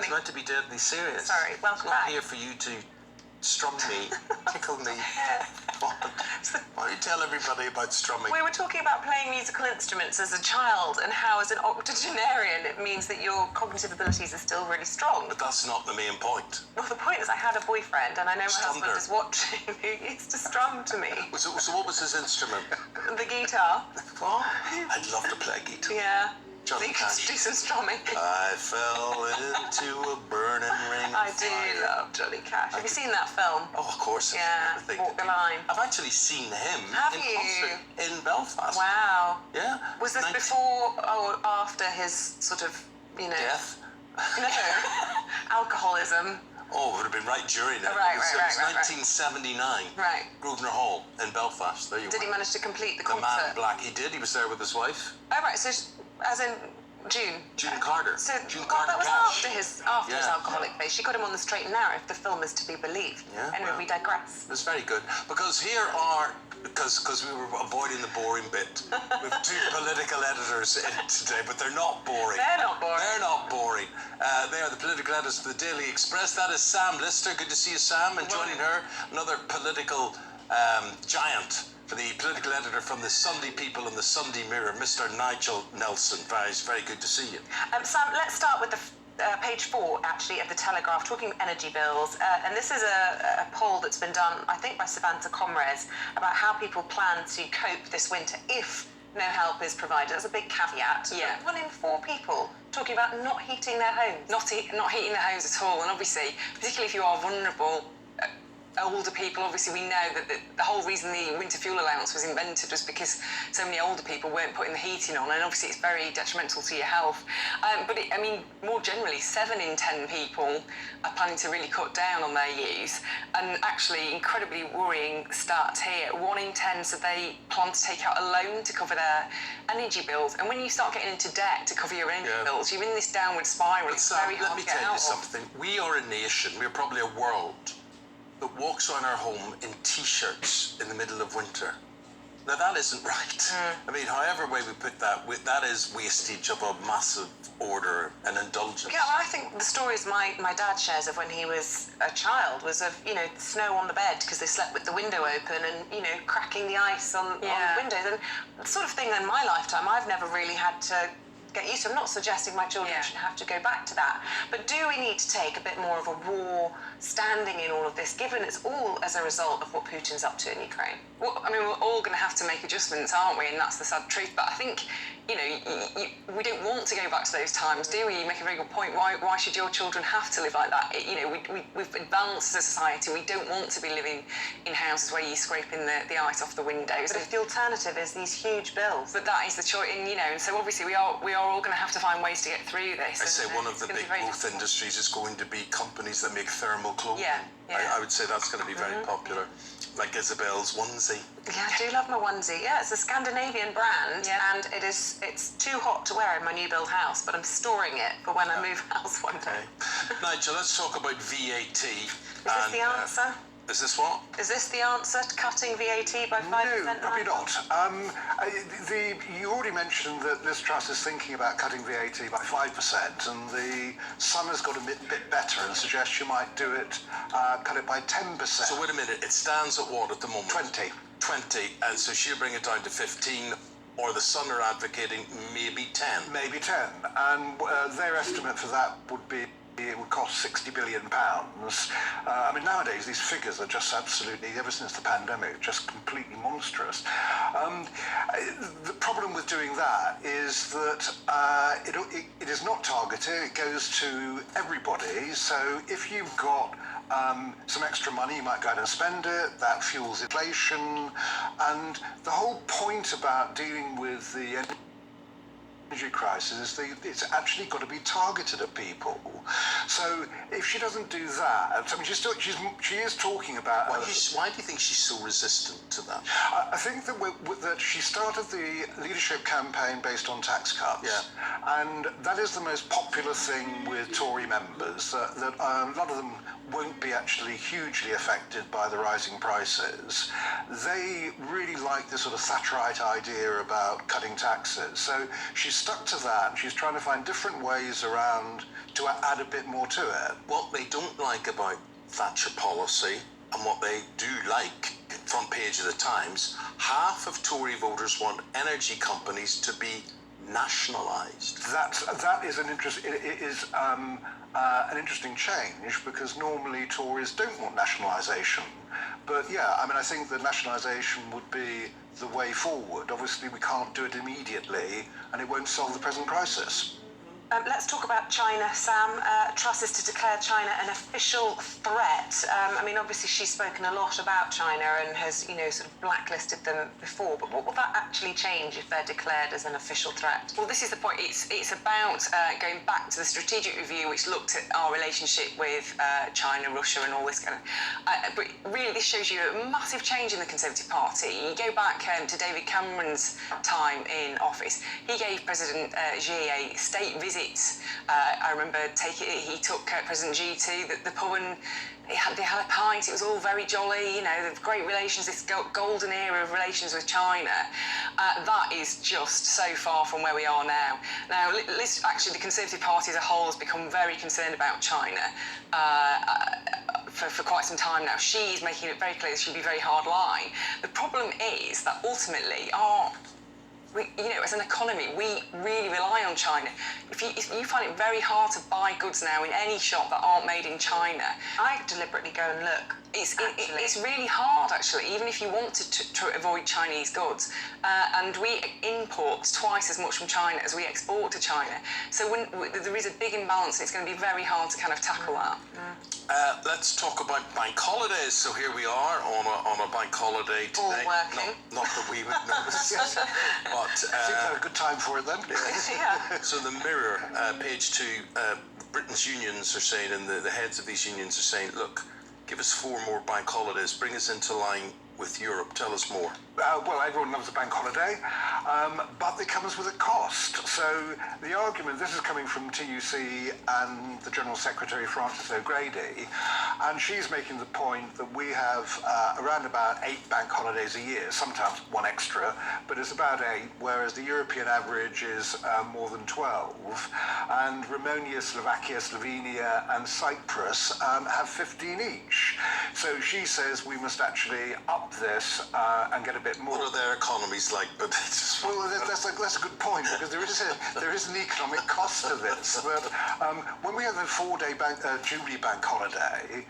I'd like to be deadly serious. Sorry, welcome back. I'm not here for you to strum me, tickle me. Why don't you tell everybody about strumming? We were talking about playing musical instruments as a child and how as an octogenarian it means that your cognitive abilities are still really strong. But that's not the main point. Well, the point is I had a boyfriend and I know my Strummed husband her. is watching who used to strum to me. So what was his instrument? The guitar. What? I'd love to play guitar. Yeah. Johnny You could Cash. do some strumming. I fell into a burning ring of I do fire. love Johnny Cash. Have you seen that film? Oh, of course. Yeah, Everything. Walk the Line. I've actually seen him Have in you? concert in Belfast. Wow. Yeah. Was this before or after his sort of, you know... Death? No. Alcoholism. Oh, it would have been right during it. Right, It was right. 1979. Right. Grosvenor Hall in Belfast. There you Did were. he manage to complete the The concert? Man in Black. He did. He was there with his wife. Oh, right. So, as in June? June Carter. So, June God, Carter that was Cash. after his Yeah. alcoholic phase. She got him on the straight and narrow, if the film is to be believed. Yeah, Anyway, well, we digress. It was very good. Because here are... Because we were avoiding the boring bit. We have two political editors in today, but they're not boring. They're not boring. They're not boring. They are the political editors of the Daily Express. That is Sam Lister. Good to see you, Sam. And joining her, another political giant, the political editor from the Sunday People and the Sunday Mirror, Mr. Nigel Nelson. Very good to see you. Sam, let's start with the page 4, actually, of the Telegraph, talking energy bills. And this is a poll that's been done, I think, by Savanta Comres about how people plan to cope this winter if no help is provided. That's a big caveat. Yeah. 1 in 4 people talking about not heating their homes. Not heating their homes at all, and obviously, particularly if you are vulnerable, older people, obviously we know that the whole reason the winter fuel allowance was invented was because so many older people weren't putting the heating on, and obviously it's very detrimental to your health. But I mean, more generally, 7 in 10 people are planning to really cut down on their use, and actually incredibly worrying stats here. 1 in 10 said they plan to take out a loan to cover their energy bills, and when you start getting into debt to cover your energy bills, you're in this downward spiral. It's very hard let me to get tell you out of. something. We are a nation, we're probably a world, that walks around our home in T-shirts in the middle of winter. Now that isn't right. I mean, however way we put that, that is wastage of a massive order and indulgence. Yeah, well, I think the stories my dad shares of when he was a child was of, you know, snow on the bed because they slept with the window open and, you know, cracking the ice on the windows. And the sort of thing in my lifetime I've never really had to get used to. I'm not suggesting my children should have to go back to that. But do we need to take a bit more of a war standing in all of this, given it's all as a result of what Putin's up to in Ukraine? Well, I mean, we're all going to have to make adjustments, aren't we? And that's the sad truth. But I think, you know, we don't want to go back to those times, do we? You make a very good point. Why should your children have to live like that? You know, we've advanced as a society. We don't want to be living in houses where you're scraping the ice off the windows. But if the alternative is these huge bills. But that is the choice, and, you know, and so obviously we are all going to have to find ways to get through this. I say one of the big growth industries is going to be companies that make thermal clothing. I would say that's going to be very popular, like Isabel's onesie. Yeah, I do love my onesie. Yeah, it's a Scandinavian brand, and it's too hot to wear in my new build house, but I'm storing it for when I move house one day. Nigel, let's talk about VAT. Is this the answer? Is this what? Is this the answer to cutting VAT by 5%? No, probably not. You already mentioned that Liz Truss is thinking about cutting VAT by 5%, and the Sun has got a bit better and suggests you might do it, cut it by 10%. So wait a minute, it stands at what at the moment? 20. 20, and so she'll bring it down to 15, or the Sun are advocating maybe 10. Maybe 10, and their estimate for that would be it would cost £60 billion. I mean, nowadays these figures are just absolutely, ever since the pandemic, just completely monstrous. The problem with doing that is that it is not targeted, it goes to everybody. So if you've got some extra money, you might go out and spend it, that fuels inflation. And the whole point about dealing with the energy crisis, it's actually got to be targeted at people. So if she doesn't do that, I mean, she is talking about. Why do you think she's so resistant to that? I think that she started the leadership campaign based on tax cuts, and that is the most popular thing with Tory members. That a lot of them won't be actually hugely affected by the rising prices. They really like this sort of Thatcherite idea about cutting taxes. So she's stuck to that. She's trying to find different ways around to add a bit more to it. What they don't like about Thatcher policy, and what they do like, front page of the Times, half of Tory voters want energy companies to be nationalised. That is an interesting change, because normally Tories don't want nationalisation. But yeah, I mean, I think that nationalisation would be the way forward. Obviously, we can't do it immediately, and it won't solve the present crisis. Let's talk about China, Sam. Truss is to declare China an official threat. I mean, obviously she's spoken a lot about China and has, sort of blacklisted them before, but what will that actually change if they're declared as an official threat? Well, this is the point. It's about going back to the strategic review, which looked at our relationship with China, Russia, and all this kind of. But really, this shows you a massive change in the Conservative Party. You go back to David Cameron's time in office. He gave President Xi a state visit. I remember he took President Xi to the pub, and they had a pint. It was all very jolly, the great relations, this golden era of relations with China. That is just so far from where we are now. Now, actually, the Conservative Party as a whole has become very concerned about China for quite some time now. She's making it very clear that she'll be very hard line. The problem is that ultimately as an economy, we really rely on China. If you find it very hard to buy goods now in any shop that aren't made in China. I deliberately go and look. It's really hard, actually, even if you wanted to avoid Chinese goods. And we import twice as much from China as we export to China. So there is a big imbalance, and it's going to be very hard to kind of tackle that. Let's talk about bank holidays. So here we are on a bank holiday today. All working. Not that we would notice, but I think they're a good time for it then. Yeah. So the Mirror, page 2, Britain's unions are saying, and the heads of these unions are saying, look, give us 4 more bank holidays, bring us into line with Europe. Tell us more. Well, everyone loves a bank holiday, but it comes with a cost. So the argument, this is coming from TUC and the General Secretary, Frances O'Grady, and she's making the point that we have around about 8 bank holidays a year, sometimes one extra, but it's about 8, whereas the European average is more than 12. And Romania, Slovakia, Slovenia and Cyprus have 15 each. So she says we must actually up this and get a bit more. What are their economies like? But well, that's a good point, because there is an economic cost to this. But when we had the 4-day Jubilee bank holiday,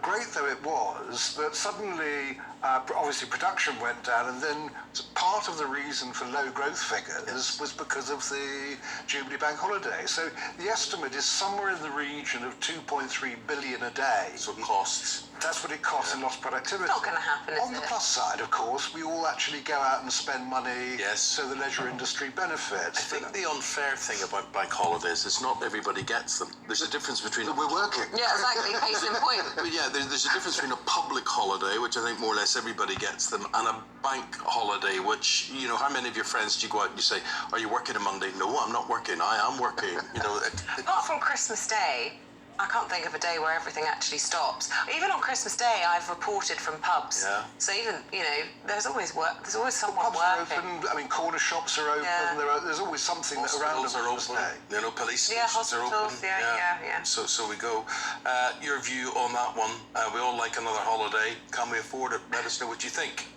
great though it was, that suddenly obviously production went down, and then part of the reason for low growth figures was because of the Jubilee bank holiday. So the estimate is somewhere in the region of 2.3 billion a day. So costs. That's what it costs in lost productivity. Not going to happen, is On the plus side, of course, we all actually go out and spend money, yes, so the leisure industry benefits. I think the unfair thing about bank holidays is not everybody gets them. There's a difference between... We're working. Yeah, exactly. Case in point. But yeah, there's a difference between a public holiday, which I think more or less everybody gets them, and a bank holiday, which, how many of your friends do you go out and you say, are you working on Monday? No, I'm not working. I am working. Apart from Christmas Day, I can't think of a day where everything actually stops. Even on Christmas Day, I've reported from pubs. Yeah. So even, there's always work. There's always someone Pubs are working. open. I mean, corner shops are open. Yeah. There's always something around Hospitals on are Christmas open. Day. Police Yeah, stations are hospitals, open. yeah. So we go. Your view on that one? We all like another holiday. Can we afford it? Let us know what you think.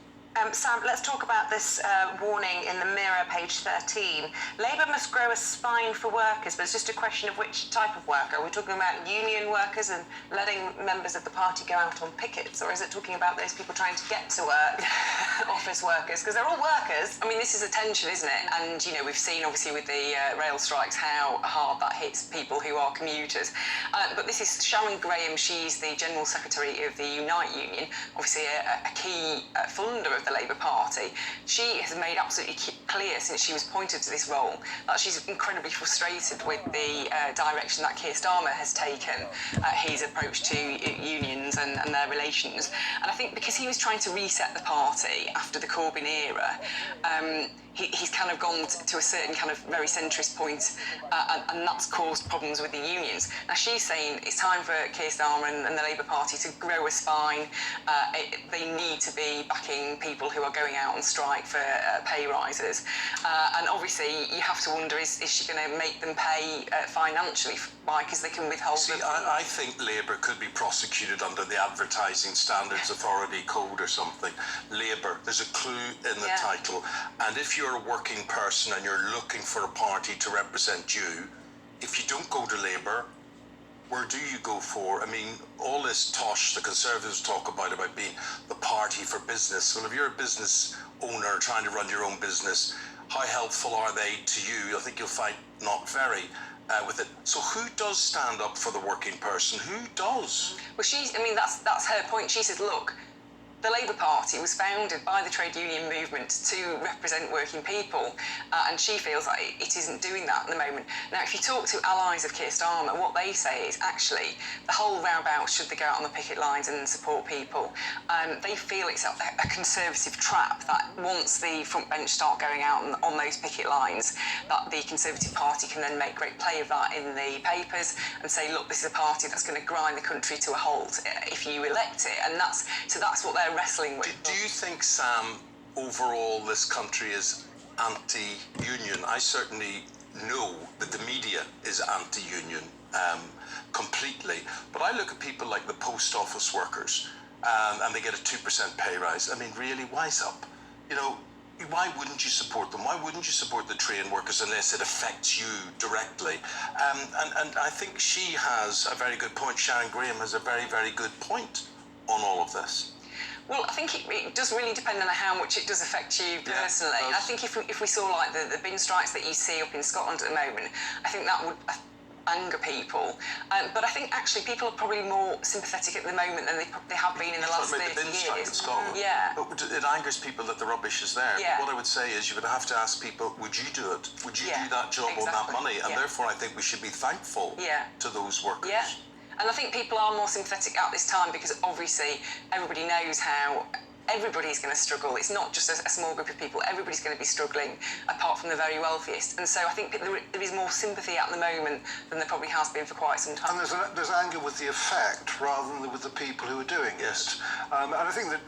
Sam, let's talk about this warning in the Mirror, page 13. Labour must grow a spine for workers, but it's just a question of which type of worker. Are we talking about union workers and letting members of the party go out on pickets, or is it talking about those people trying to get to work, office workers? Because they're all workers. I mean, this is a tension, isn't it? And, we've seen, obviously, with the rail strikes, how hard that hits people who are commuters. But this is Sharon Graham. She's the General Secretary of the Unite Union, obviously a key funder of the Labour Party. She has made absolutely clear since she was appointed to this role that she's incredibly frustrated with the direction that Keir Starmer has taken, his approach to unions and their relations. And I think because he was trying to reset the party after the Corbyn era, he's kind of gone to a certain kind of very centrist point, and that's caused problems with the unions. Now she's saying it's time for Keir Starmer and the Labour Party to grow a spine. They need to be backing people who are going out on strike for pay rises, and obviously you have to wonder, is she going to make them pay financially? Why? Because they can withhold. See, I think Labour could be prosecuted under the Advertising Standards Authority Code or something. Labour, there's a clue in the title, and if you're a working person and you're looking for a party to represent you, if you don't go to Labour, where do you go for? I mean, all this tosh the Conservatives talk about being the party for business. Well, if you're a business owner trying to run your own business, how helpful are they to you? I think you'll find not very. With it. So who does stand up for the working person? Who does? Well, that's her point. She says, look, the Labour Party was founded by the trade union movement to represent working people, and she feels like it isn't doing that at the moment. Now, if you talk to allies of Keir Starmer, what they say is actually the whole row about should they go out on the picket lines and support people. They feel it's a Conservative trap that once the front bench start going out on those picket lines, that the Conservative Party can then make great play of that in the papers and say, look, this is a party that's going to grind the country to a halt if you elect it, and that's what they're wrestling with. Do you think, Sam, overall this country is anti-union? I certainly know that the media is anti-union completely, but I look at people like the post office workers and they get a 2% pay rise. I mean, really, wise up. You know, why wouldn't you support them? Why wouldn't you support the train workers unless it affects you directly? And I think she has a very good point. Sharon Graham has a very, very good point on all of this. Well, I think it does really depend on how much it does affect you personally. I think if we saw like the bin strikes that you see up in Scotland at the moment, I think that would anger people. But I think actually people are probably more sympathetic at the moment than they have been in the last 30 years. The bin strike in Scotland. Yeah. It angers people that the rubbish is there. Yeah. What I would say is you would have to ask people, would you do it? Would you do that job on that money? And therefore I think we should be thankful to those workers. Yeah. And I think people are more sympathetic at this time because obviously everybody knows how everybody's going to struggle. It's not just a small group of people. Everybody's going to be struggling, apart from the very wealthiest. And so I think there is more sympathy at the moment than there probably has been for quite some time. And there's anger with the effect rather than with the people who are doing it. And I think that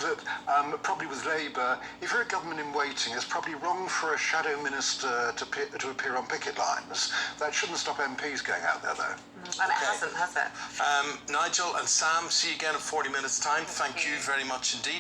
probably with Labour, if you're a government in waiting, it's probably wrong for a shadow minister to appear on picket lines. That shouldn't stop MPs going out there, though. And it hasn't, has it? Nigel and Sam, see you again in 40 minutes' time. Thank you very much indeed.